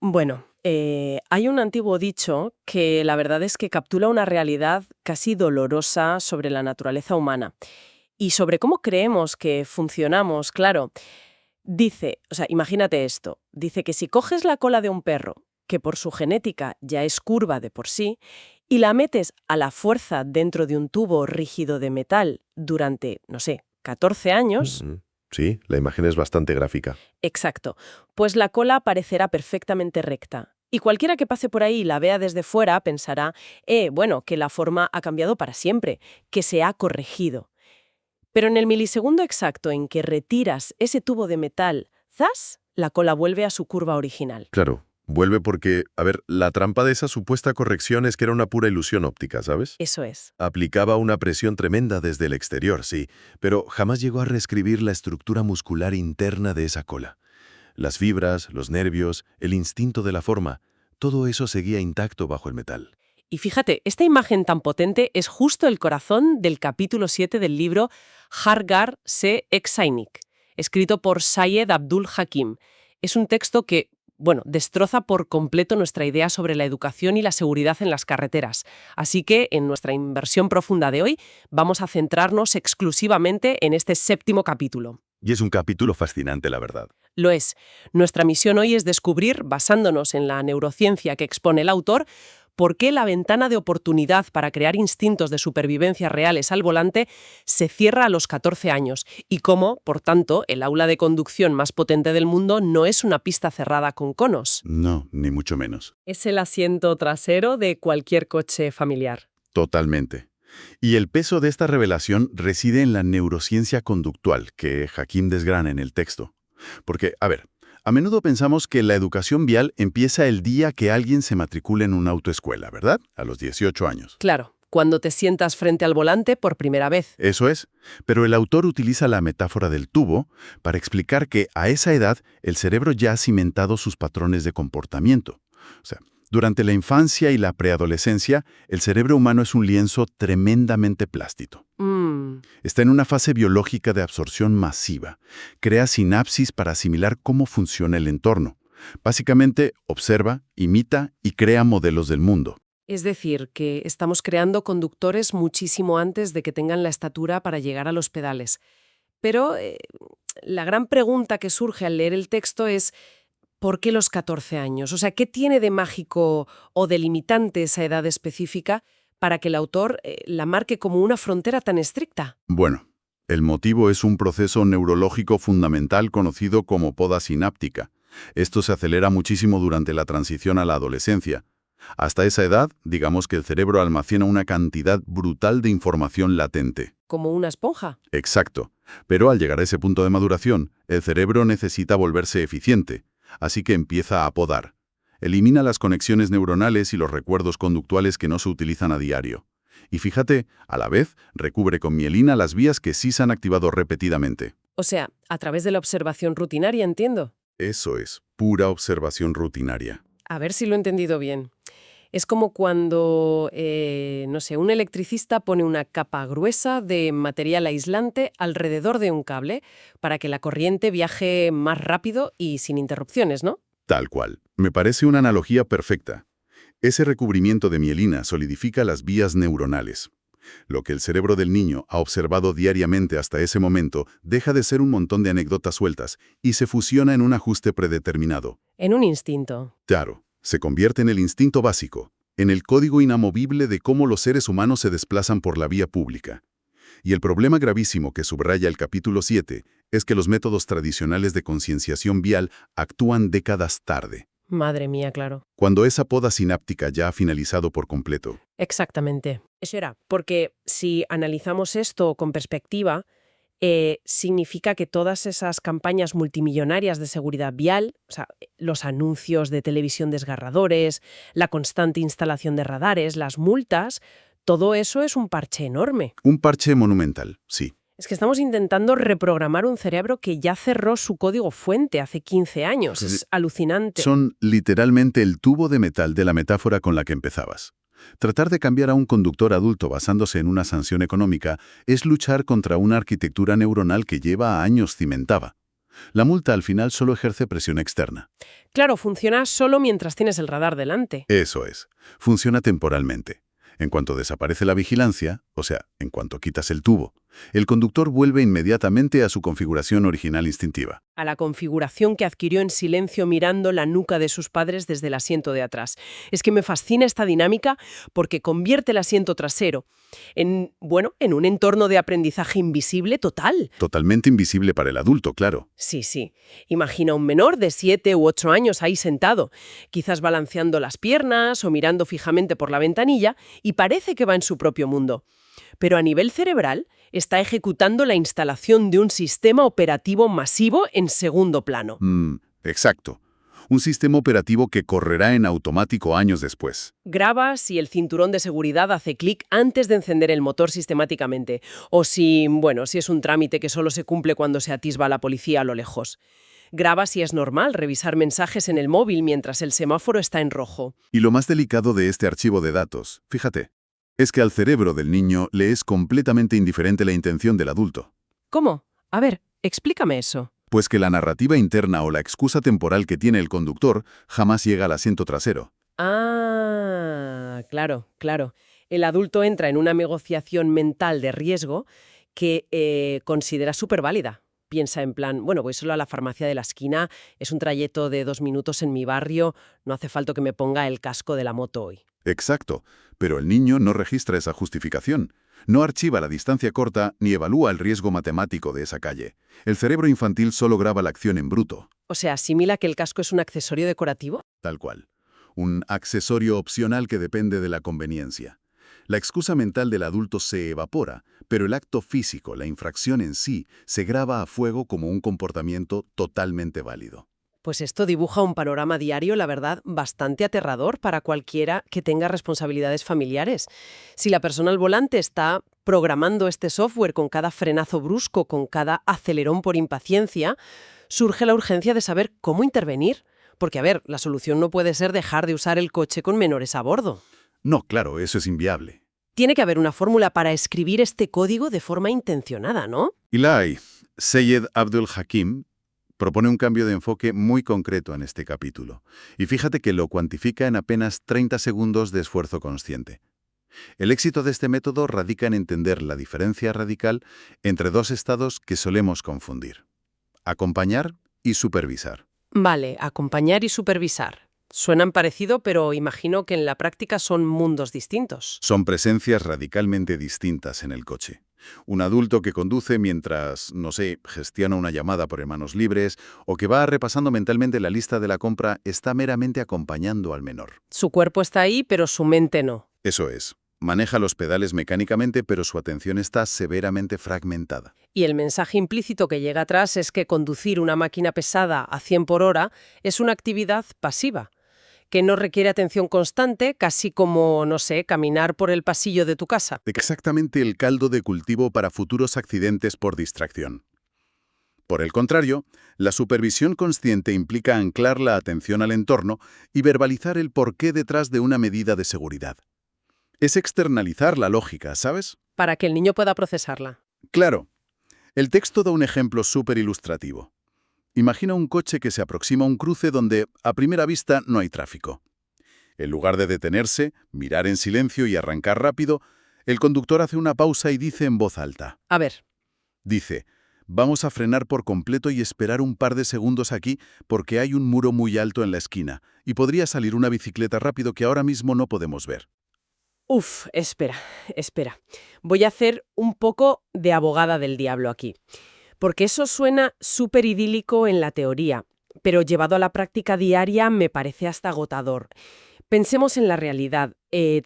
Bueno, hay un antiguo dicho que la verdad es que captura una realidad casi dolorosa sobre la naturaleza humana y sobre cómo creemos que funcionamos, claro. Dice, o sea, imagínate esto, dice que si coges la cola de un perro, que por su genética ya es curva de por sí, y la metes a la fuerza dentro de un tubo rígido de metal durante, no sé, 14 años, Ujú. Sí, la imagen es bastante gráfica. exacto, pues la cola parecerá perfectamente recta. Y cualquiera que pase por ahí y la vea desde fuera pensará, bueno, que la forma ha cambiado para siempre, que se ha corregido. Pero en el milisegundo exacto en que retiras ese tubo de metal, ¡zas!, la cola vuelve a su curva original. Claro, vuelve porque, a ver, la trampa de esa supuesta corrección es que era una pura ilusión óptica, ¿sabes? Eso es. Aplicaba una presión tremenda desde el exterior, sí, pero jamás llegó a reescribir la estructura muscular interna de esa cola. Las fibras, los nervios, el instinto de la forma, todo eso seguía intacto bajo el metal. Y fíjate, esta imagen tan potente es justo el corazón del capítulo 7 del libro Hargar se Exainik, escrito por Sayed Abdul Hakim. Es un texto que, bueno, destroza por completo nuestra idea sobre la educación y la seguridad en las carreteras. Así que, en nuestra inversión profunda de hoy, vamos a centrarnos exclusivamente en este séptimo capítulo. Y es un capítulo fascinante, la verdad. Lo es. Nuestra misión hoy es descubrir, basándonos en la neurociencia que expone el autor, por qué la ventana de oportunidad para crear instintos de supervivencia reales al volante se cierra a los 14 años y cómo, por tanto, el aula de conducción más potente del mundo no es una pista cerrada con conos. No, ni mucho menos. Es el asiento trasero de cualquier coche familiar. Totalmente. Y el peso de esta revelación reside en la neurociencia conductual que Hakim desgrana en el texto. Porque, a ver, a menudo pensamos que la educación vial empieza el día que alguien se matricula en una autoescuela, ¿verdad? A los 18 años. Claro, cuando te sientas frente al volante por primera vez. Eso es, pero el autor utiliza la metáfora del tubo para explicar que a esa edad el cerebro ya ha cimentado sus patrones de comportamiento. O sea, durante la infancia y la preadolescencia, el cerebro humano es un lienzo tremendamente plástico. Está en una fase biológica de absorción masiva. Crea sinapsis para asimilar cómo funciona el entorno. Básicamente, observa, imita y crea modelos del mundo. Es decir, que estamos creando conductores muchísimo antes de que tengan la estatura para llegar a los pedales. Pero la gran pregunta que surge al leer el texto es ¿por qué los 14 años? O sea, ¿qué tiene de mágico o de limitante esa edad específica para que el autor la marque como una frontera tan estricta? Bueno, el motivo es un proceso neurológico fundamental conocido como poda sináptica. Esto se acelera muchísimo durante la transición a la adolescencia. Hasta esa edad, digamos que el cerebro almacena una cantidad brutal de información latente. ¿Como una esponja? Exacto. Pero al llegar a ese punto de maduración, el cerebro necesita volverse eficiente, así que empieza a podar. Elimina las conexiones neuronales y los recuerdos conductuales que no se utilizan a diario. Y fíjate, a la vez, recubre con mielina las vías que sí se han activado repetidamente. O sea, a través de la observación rutinaria, entiendo. Eso es, pura observación rutinaria. A ver si lo he entendido bien. Es como cuando, no sé, un electricista pone una capa gruesa de material aislante alrededor de un cable para que la corriente viaje más rápido y sin interrupciones, ¿no? Tal cual. Me parece una analogía perfecta. Ese recubrimiento de mielina solidifica las vías neuronales. Lo que el cerebro del niño ha observado diariamente hasta ese momento deja de ser un montón de anécdotas sueltas y se fusiona en un ajuste predeterminado. En un instinto. Claro, se convierte en el instinto básico, en el código inamovible de cómo los seres humanos se desplazan por la vía pública. Y el problema gravísimo que subraya el capítulo 7 es que los métodos tradicionales de concienciación vial actúan décadas tarde. Madre mía, claro. Cuando esa poda sináptica ya ha finalizado por completo. Exactamente. Eso era. Porque si analizamos esto con perspectiva, significa que todas esas campañas multimillonarias de seguridad vial, o sea, los anuncios de televisión desgarradores, la constante instalación de radares, las multas, todo eso es un parche enorme. Un parche monumental, sí. Es que estamos intentando reprogramar un cerebro que ya cerró su código fuente hace 15 años. Es alucinante. Son literalmente el tubo de metal de la metáfora con la que empezabas. Tratar de cambiar a un conductor adulto basándose en una sanción económica es luchar contra una arquitectura neuronal que lleva años cimentada. La multa al final solo ejerce presión externa. Claro, funciona solo mientras tienes el radar delante. Eso es. Funciona temporalmente. En cuanto desaparece la vigilancia, o sea, en cuanto quitas el tubo, el conductor vuelve inmediatamente a su configuración original instintiva. A la configuración que adquirió en silencio mirando la nuca de sus padres desde el asiento de atrás. Es que me fascina esta dinámica porque convierte el asiento trasero en un entorno de aprendizaje invisible total. Totalmente invisible para el adulto, claro. Sí, sí. Imagina un menor de 7 u 8 años ahí sentado, quizás balanceando las piernas o mirando fijamente por la ventanilla, y parece que va en su propio mundo. Pero a nivel cerebral está ejecutando la instalación de un sistema operativo masivo en segundo plano. Exacto. Un sistema operativo que correrá en automático años después. Graba si el cinturón de seguridad hace clic antes de encender el motor sistemáticamente, o si es un trámite que solo se cumple cuando se atisba a la policía a lo lejos. Graba si es normal revisar mensajes en el móvil mientras el semáforo está en rojo. Y lo más delicado de este archivo de datos, fíjate, es que al cerebro del niño le es completamente indiferente la intención del adulto. ¿Cómo? A ver, explícame eso. Pues que la narrativa interna o la excusa temporal que tiene el conductor jamás llega al asiento trasero. Ah, claro, claro. El adulto entra en una negociación mental de riesgo que considera súper válida. Piensa en plan, voy solo a la farmacia de la esquina, es un trayecto de 2 minutos en mi barrio, no hace falta que me ponga el casco de la moto hoy. Exacto, pero el niño no registra esa justificación. No archiva la distancia corta ni evalúa el riesgo matemático de esa calle. El cerebro infantil solo graba la acción en bruto. O sea, ¿asimila que el casco es un accesorio decorativo? Tal cual. Un accesorio opcional que depende de la conveniencia. La excusa mental del adulto se evapora, pero el acto físico, la infracción en sí, se graba a fuego como un comportamiento totalmente válido. Pues esto dibuja un panorama diario, la verdad, bastante aterrador para cualquiera que tenga responsabilidades familiares. Si la persona al volante está programando este software con cada frenazo brusco, con cada acelerón por impaciencia, surge la urgencia de saber cómo intervenir. Porque, la solución no puede ser dejar de usar el coche con menores a bordo. No, claro, eso es inviable. Tiene que haber una fórmula para escribir este código de forma intencionada, ¿no? Y la hay. Seyed Abdul Hakim propone un cambio de enfoque muy concreto en este capítulo. Y fíjate que lo cuantifica en apenas 30 segundos de esfuerzo consciente. El éxito de este método radica en entender la diferencia radical entre dos estados que solemos confundir: acompañar y supervisar. Vale, acompañar y supervisar. Suenan parecido, pero imagino que en la práctica son mundos distintos. Son presencias radicalmente distintas en el coche. Un adulto que conduce mientras, gestiona una llamada por manos libres o que va repasando mentalmente la lista de la compra está meramente acompañando al menor. Su cuerpo está ahí, pero su mente no. Eso es. Maneja los pedales mecánicamente, pero su atención está severamente fragmentada. Y el mensaje implícito que llega atrás es que conducir una máquina pesada a 100 por hora es una actividad pasiva, que no requiere atención constante, casi como, caminar por el pasillo de tu casa. Exactamente el caldo de cultivo para futuros accidentes por distracción. Por el contrario, la supervisión consciente implica anclar la atención al entorno y verbalizar el porqué detrás de una medida de seguridad. Es externalizar la lógica, ¿sabes? Para que el niño pueda procesarla. Claro. El texto da un ejemplo súper ilustrativo. Imagina un coche que se aproxima a un cruce donde, a primera vista, no hay tráfico. En lugar de detenerse, mirar en silencio y arrancar rápido, el conductor hace una pausa y dice en voz alta. A ver. Dice, vamos a frenar por completo y esperar un par de segundos aquí porque hay un muro muy alto en la esquina y podría salir una bicicleta rápido que ahora mismo no podemos ver. Espera. Voy a hacer un poco de abogada del diablo aquí. Porque eso suena súper idílico en la teoría, pero llevado a la práctica diaria me parece hasta agotador. Pensemos en la realidad.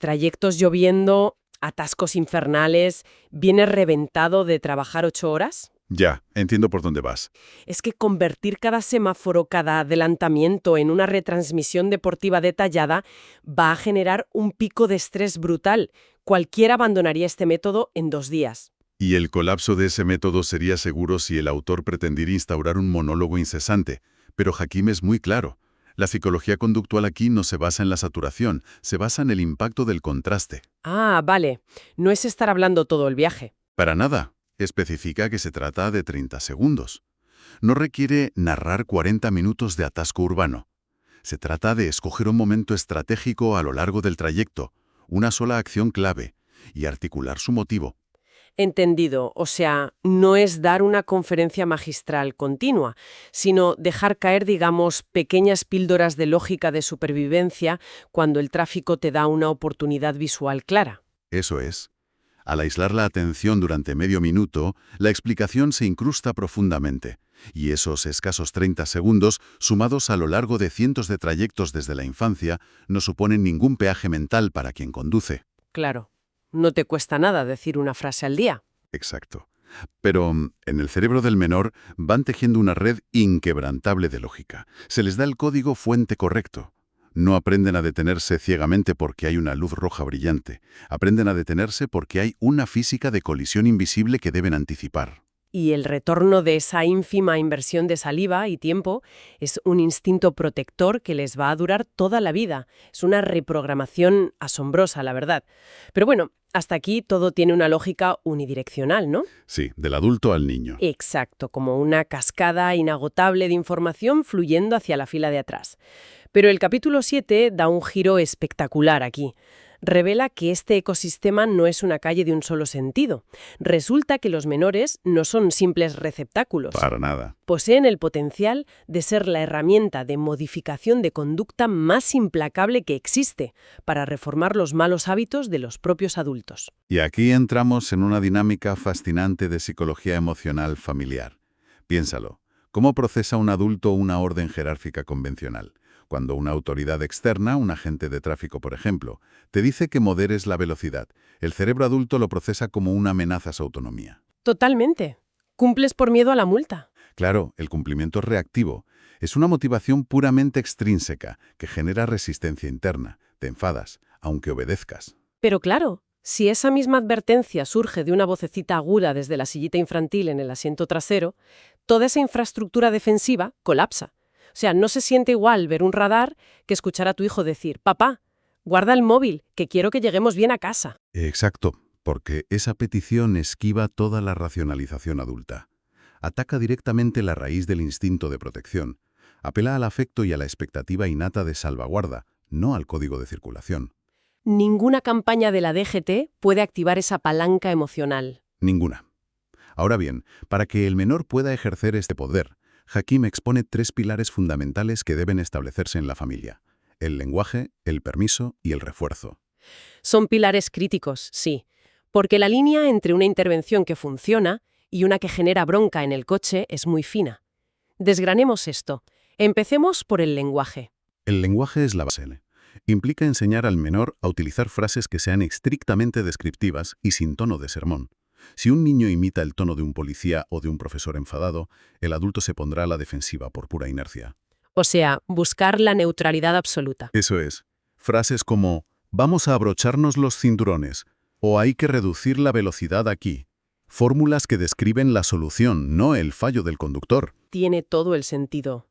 Trayectos lloviendo, atascos infernales, ¿vienes reventado de trabajar 8 horas? Ya, entiendo por dónde vas. Es que convertir cada semáforo, cada adelantamiento en una retransmisión deportiva detallada va a generar un pico de estrés brutal. Cualquiera abandonaría este método en 2 días. Y el colapso de ese método sería seguro si el autor pretendiera instaurar un monólogo incesante. Pero Hakim es muy claro. La psicología conductual aquí no se basa en la saturación, se basa en el impacto del contraste. Ah, vale. No es estar hablando todo el viaje. Para nada. Especifica que se trata de 30 segundos. No requiere narrar 40 minutos de atasco urbano. Se trata de escoger un momento estratégico a lo largo del trayecto, una sola acción clave, y articular su motivo. Entendido, o sea, no es dar una conferencia magistral continua, sino dejar caer, digamos, pequeñas píldoras de lógica de supervivencia cuando el tráfico te da una oportunidad visual clara. Eso es. Al aislar la atención durante medio minuto, la explicación se incrusta profundamente, y esos escasos 30 segundos, sumados a lo largo de cientos de trayectos desde la infancia, no suponen ningún peaje mental para quien conduce. Claro, no te cuesta nada decir una frase al día. Exacto. Pero en el cerebro del menor van tejiendo una red inquebrantable de lógica. Se les da el código fuente correcto. No aprenden a detenerse ciegamente porque hay una luz roja brillante. Aprenden a detenerse porque hay una física de colisión invisible que deben anticipar. Y el retorno de esa ínfima inversión de saliva y tiempo es un instinto protector que les va a durar toda la vida. Es una reprogramación asombrosa, la verdad. Pero bueno, hasta aquí todo tiene una lógica unidireccional, ¿no? Sí, del adulto al niño. Exacto, como una cascada inagotable de información fluyendo hacia la fila de atrás. Pero el capítulo 7 da un giro espectacular aquí. Revela que este ecosistema no es una calle de un solo sentido. Resulta que los menores no son simples receptáculos. Para nada. Poseen el potencial de ser la herramienta de modificación de conducta más implacable que existe para reformar los malos hábitos de los propios adultos. Y aquí entramos en una dinámica fascinante de psicología emocional familiar. Piénsalo. ¿Cómo procesa un adulto una orden jerárquica convencional? Cuando una autoridad externa, un agente de tráfico por ejemplo, te dice que moderes la velocidad, el cerebro adulto lo procesa como una amenaza a su autonomía. Totalmente. Cumples por miedo a la multa. Claro, el cumplimiento reactivo es una motivación puramente extrínseca que genera resistencia interna. Te enfadas, aunque obedezcas. Pero claro, si esa misma advertencia surge de una vocecita aguda desde la sillita infantil en el asiento trasero, toda esa infraestructura defensiva colapsa. O sea, no se siente igual ver un radar que escuchar a tu hijo decir, «Papá, guarda el móvil, que quiero que lleguemos bien a casa». Exacto, porque esa petición esquiva toda la racionalización adulta. Ataca directamente la raíz del instinto de protección. Apela al afecto y a la expectativa innata de salvaguarda, no al código de circulación. Ninguna campaña de la DGT puede activar esa palanca emocional. Ninguna. Ahora bien, para que el menor pueda ejercer este poder, Hakim expone 3 pilares fundamentales que deben establecerse en la familia: el lenguaje, el permiso y el refuerzo. Son pilares críticos, sí, porque la línea entre una intervención que funciona y una que genera bronca en el coche es muy fina. Desgranemos esto. Empecemos por el lenguaje. El lenguaje es la base. Implica enseñar al menor a utilizar frases que sean estrictamente descriptivas y sin tono de sermón. Si un niño imita el tono de un policía o de un profesor enfadado, el adulto se pondrá a la defensiva por pura inercia. O sea, buscar la neutralidad absoluta. Eso es. Frases como «vamos a abrocharnos los cinturones» o «hay que reducir la velocidad aquí». Fórmulas que describen la solución, no el fallo del conductor. Tiene todo el sentido.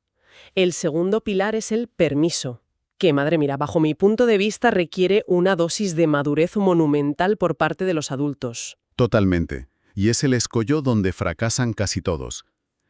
El segundo pilar es el permiso, que, madre mía, bajo mi punto de vista requiere una dosis de madurez monumental por parte de los adultos. Totalmente. Y es el escollo donde fracasan casi todos.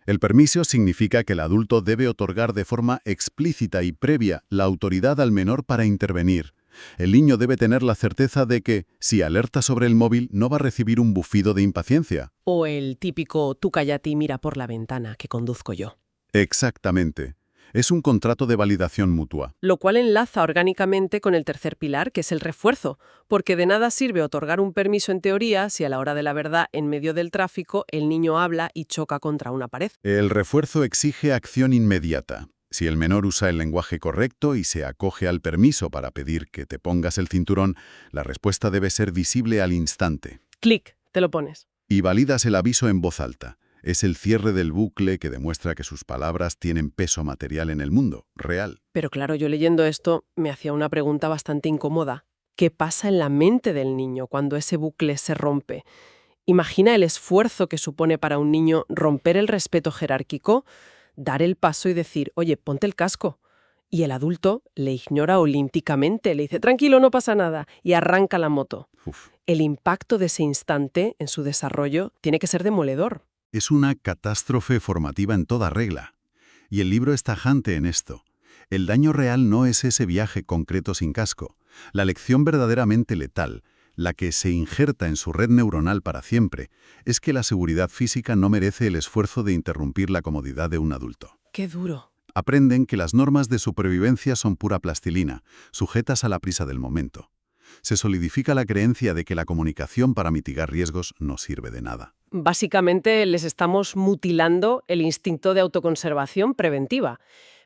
El permiso significa que el adulto debe otorgar de forma explícita y previa la autoridad al menor para intervenir. El niño debe tener la certeza de que, si alerta sobre el móvil, no va a recibir un bufido de impaciencia. O el típico tú cállate y mira por la ventana, que conduzco yo. Exactamente. Es un contrato de validación mutua. Lo cual enlaza orgánicamente con el tercer pilar, que es el refuerzo, porque de nada sirve otorgar un permiso en teoría si a la hora de la verdad, en medio del tráfico, el niño habla y choca contra una pared. El refuerzo exige acción inmediata. Si el menor usa el lenguaje correcto y se acoge al permiso para pedir que te pongas el cinturón, la respuesta debe ser visible al instante. Clic, te lo pones. Y validas el aviso en voz alta. Es el cierre del bucle que demuestra que sus palabras tienen peso material en el mundo, real. Pero claro, yo leyendo esto me hacía una pregunta bastante incómoda. ¿Qué pasa en la mente del niño cuando ese bucle se rompe? Imagina el esfuerzo que supone para un niño romper el respeto jerárquico, dar el paso y decir, oye, ponte el casco. Y el adulto le ignora olímpicamente, le dice, tranquilo, no pasa nada, y arranca la moto. Uf. El impacto de ese instante en su desarrollo tiene que ser demoledor. Es una catástrofe formativa en toda regla. Y el libro es tajante en esto. El daño real no es ese viaje concreto sin casco. La lección verdaderamente letal, la que se injerta en su red neuronal para siempre, es que la seguridad física no merece el esfuerzo de interrumpir la comodidad de un adulto. Qué duro. Aprenden que las normas de supervivencia son pura plastilina, sujetas a la prisa del momento. Se solidifica la creencia de que la comunicación para mitigar riesgos no sirve de nada. Básicamente les estamos mutilando el instinto de autoconservación preventiva.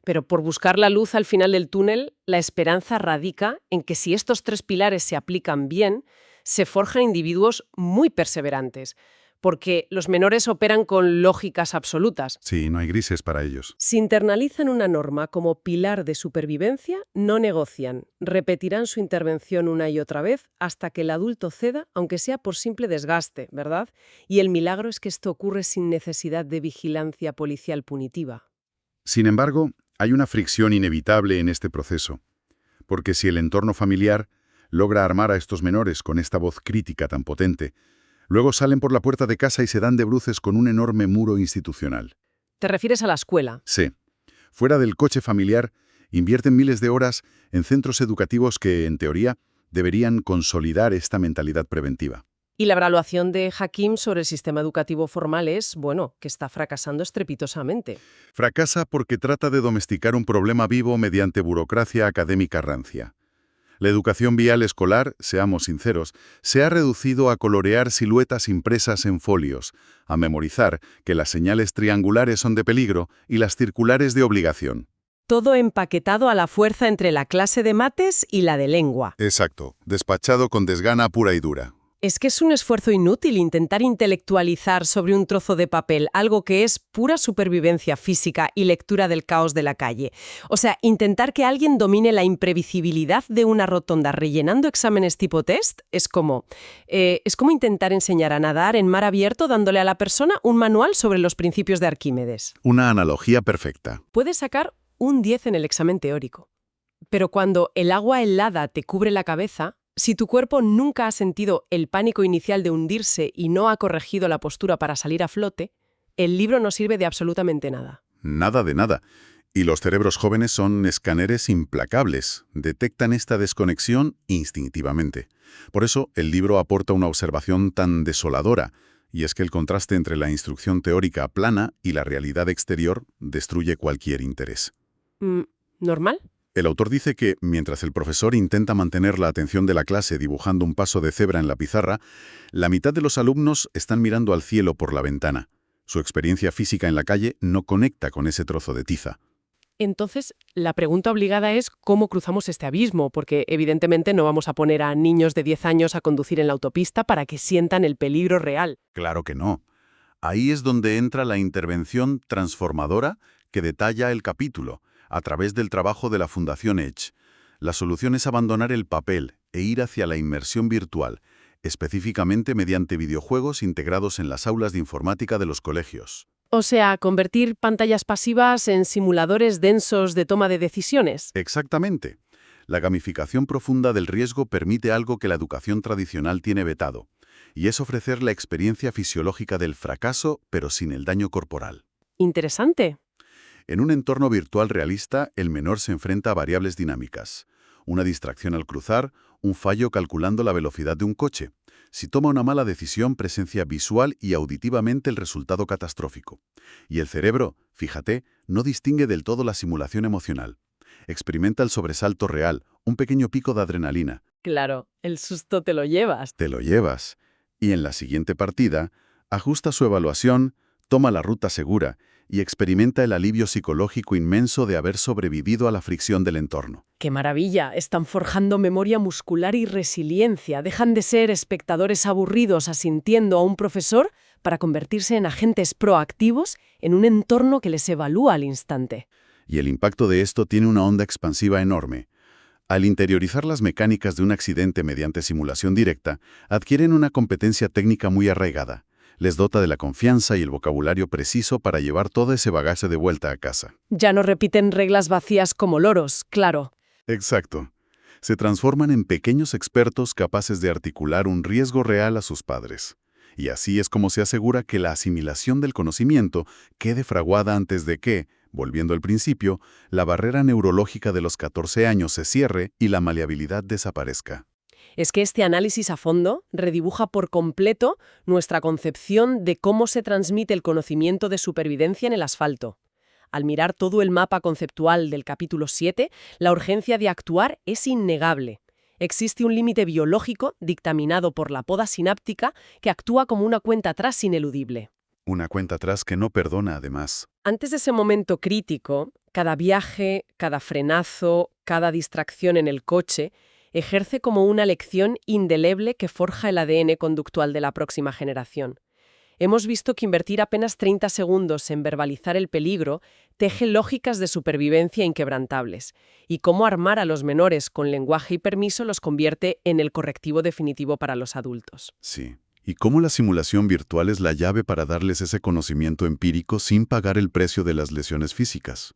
Pero por buscar la luz al final del túnel, la esperanza radica en que si estos 3 pilares se aplican bien, se forjan individuos muy perseverantes, porque los menores operan con lógicas absolutas. Sí, no hay grises para ellos. Si internalizan una norma como pilar de supervivencia, no negocian, repetirán su intervención una y otra vez hasta que el adulto ceda, aunque sea por simple desgaste, ¿verdad? Y el milagro es que esto ocurre sin necesidad de vigilancia policial punitiva. Sin embargo, hay una fricción inevitable en este proceso, porque si el entorno familiar logra armar a estos menores con esta voz crítica tan potente, luego salen por la puerta de casa y se dan de bruces con un enorme muro institucional. ¿Te refieres a la escuela? Sí. Fuera del coche familiar, invierten miles de horas en centros educativos que, en teoría, deberían consolidar esta mentalidad preventiva. Y la evaluación de Hakim sobre el sistema educativo formal es, bueno, que está fracasando estrepitosamente. Fracasa porque trata de domesticar un problema vivo mediante burocracia académica rancia. La educación vial escolar, seamos sinceros, se ha reducido a colorear siluetas impresas en folios, a memorizar que las señales triangulares son de peligro y las circulares de obligación. Todo empaquetado a la fuerza entre la clase de mates y la de lengua. Exacto, despachado con desgana pura y dura. Es que es un esfuerzo inútil intentar intelectualizar sobre un trozo de papel algo que es pura supervivencia física y lectura del caos de la calle. O sea, intentar que alguien domine la imprevisibilidad de una rotonda rellenando exámenes tipo test es como intentar enseñar a nadar en mar abierto dándole a la persona un manual sobre los principios de Arquímedes. Una analogía perfecta. Puedes sacar un 10 en el examen teórico, pero cuando el agua helada te cubre la cabeza, si tu cuerpo nunca ha sentido el pánico inicial de hundirse y no ha corregido la postura para salir a flote, el libro no sirve de absolutamente nada. Nada de nada. Y los cerebros jóvenes son escáneres implacables. Detectan esta desconexión instintivamente. Por eso, el libro aporta una observación tan desoladora, y es que el contraste entre la instrucción teórica plana y la realidad exterior destruye cualquier interés. ¿Normal? El autor dice que, mientras el profesor intenta mantener la atención de la clase dibujando un paso de cebra en la pizarra, la mitad de los alumnos están mirando al cielo por la ventana. Su experiencia física en la calle no conecta con ese trozo de tiza. Entonces, la pregunta obligada es cómo cruzamos este abismo, porque evidentemente no vamos a poner a niños de 10 años a conducir en la autopista para que sientan el peligro real. Claro que no. Ahí es donde entra la intervención transformadora que detalla el capítulo, a través del trabajo de la Fundación Edge. La solución es abandonar el papel e ir hacia la inmersión virtual, específicamente mediante videojuegos integrados en las aulas de informática de los colegios. O sea, convertir pantallas pasivas en simuladores densos de toma de decisiones. Exactamente. La gamificación profunda del riesgo permite algo que la educación tradicional tiene vetado, y es ofrecer la experiencia fisiológica del fracaso, pero sin el daño corporal. Interesante. En un entorno virtual realista, el menor se enfrenta a variables dinámicas. Una distracción al cruzar, un fallo calculando la velocidad de un coche. Si toma una mala decisión, presencia visual y auditivamente el resultado catastrófico. Y el cerebro, fíjate, no distingue del todo la simulación emocional. Experimenta el sobresalto real, un pequeño pico de adrenalina. Claro, el susto te lo llevas. Te lo llevas. Y en la siguiente partida, ajusta su evaluación, toma la ruta segura y experimenta el alivio psicológico inmenso de haber sobrevivido a la fricción del entorno. ¡Qué maravilla! Están forjando memoria muscular y resiliencia. Dejan de ser espectadores aburridos asintiendo a un profesor para convertirse en agentes proactivos en un entorno que les evalúa al instante. Y el impacto de esto tiene una onda expansiva enorme. Al interiorizar las mecánicas de un accidente mediante simulación directa, adquieren una competencia técnica muy arraigada. Les dota de la confianza y el vocabulario preciso para llevar todo ese bagaje de vuelta a casa. Ya no repiten reglas vacías como loros, claro. Exacto. Se transforman en pequeños expertos capaces de articular un riesgo real a sus padres. Y así es como se asegura que la asimilación del conocimiento quede fraguada antes de que, volviendo al principio, la barrera neurológica de los 14 años se cierre y la maleabilidad desaparezca. Es que este análisis a fondo redibuja por completo nuestra concepción de cómo se transmite el conocimiento de supervivencia en el asfalto. Al mirar todo el mapa conceptual del capítulo 7, la urgencia de actuar es innegable. Existe un límite biológico dictaminado por la poda sináptica que actúa como una cuenta atrás ineludible. Una cuenta atrás que no perdona, además. Antes de ese momento crítico, cada viaje, cada frenazo, cada distracción en el coche ejerce como una lección indeleble que forja el ADN conductual de la próxima generación. Hemos visto que invertir apenas 30 segundos en verbalizar el peligro teje lógicas de supervivencia inquebrantables, y cómo armar a los menores con lenguaje y permiso los convierte en el correctivo definitivo para los adultos. Sí. Y cómo la simulación virtual es la llave para darles ese conocimiento empírico sin pagar el precio de las lesiones físicas.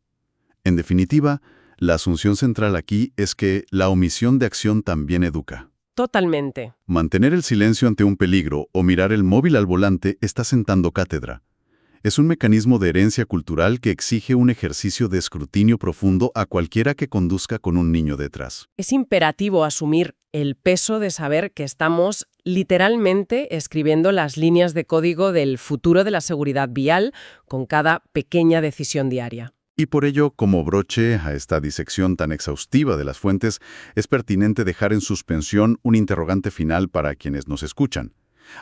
En definitiva, la asunción central aquí es que la omisión de acción también educa. Totalmente. Mantener el silencio ante un peligro o mirar el móvil al volante está sentando cátedra. Es un mecanismo de herencia cultural que exige un ejercicio de escrutinio profundo a cualquiera que conduzca con un niño detrás. Es imperativo asumir el peso de saber que estamos literalmente escribiendo las líneas de código del futuro de la seguridad vial con cada pequeña decisión diaria. Y por ello, como broche a esta disección tan exhaustiva de las fuentes, es pertinente dejar en suspensión un interrogante final para quienes nos escuchan.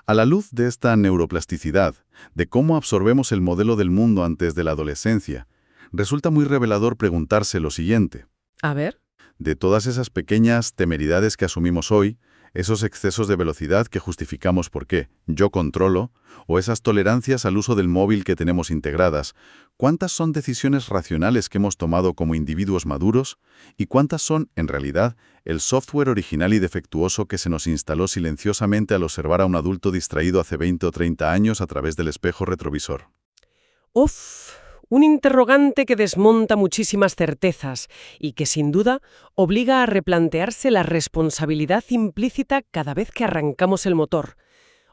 A la luz de esta neuroplasticidad, de cómo absorbemos el modelo del mundo antes de la adolescencia, resulta muy revelador preguntarse lo siguiente. A ver. De todas esas pequeñas temeridades que asumimos hoy, esos excesos de velocidad que justificamos porque yo controlo, o esas tolerancias al uso del móvil que tenemos integradas, ¿cuántas son decisiones racionales que hemos tomado como individuos maduros? ¿Y cuántas son, en realidad, el software original y defectuoso que se nos instaló silenciosamente al observar a un adulto distraído hace 20 o 30 años a través del espejo retrovisor? ¡Uf! Un interrogante que desmonta muchísimas certezas y que, sin duda, obliga a replantearse la responsabilidad implícita cada vez que arrancamos el motor.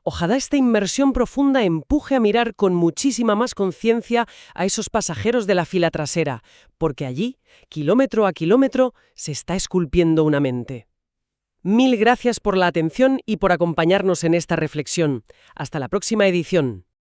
Ojalá esta inmersión profunda empuje a mirar con muchísima más conciencia a esos pasajeros de la fila trasera, porque allí, kilómetro a kilómetro, se está esculpiendo una mente. Mil gracias por la atención y por acompañarnos en esta reflexión. Hasta la próxima edición.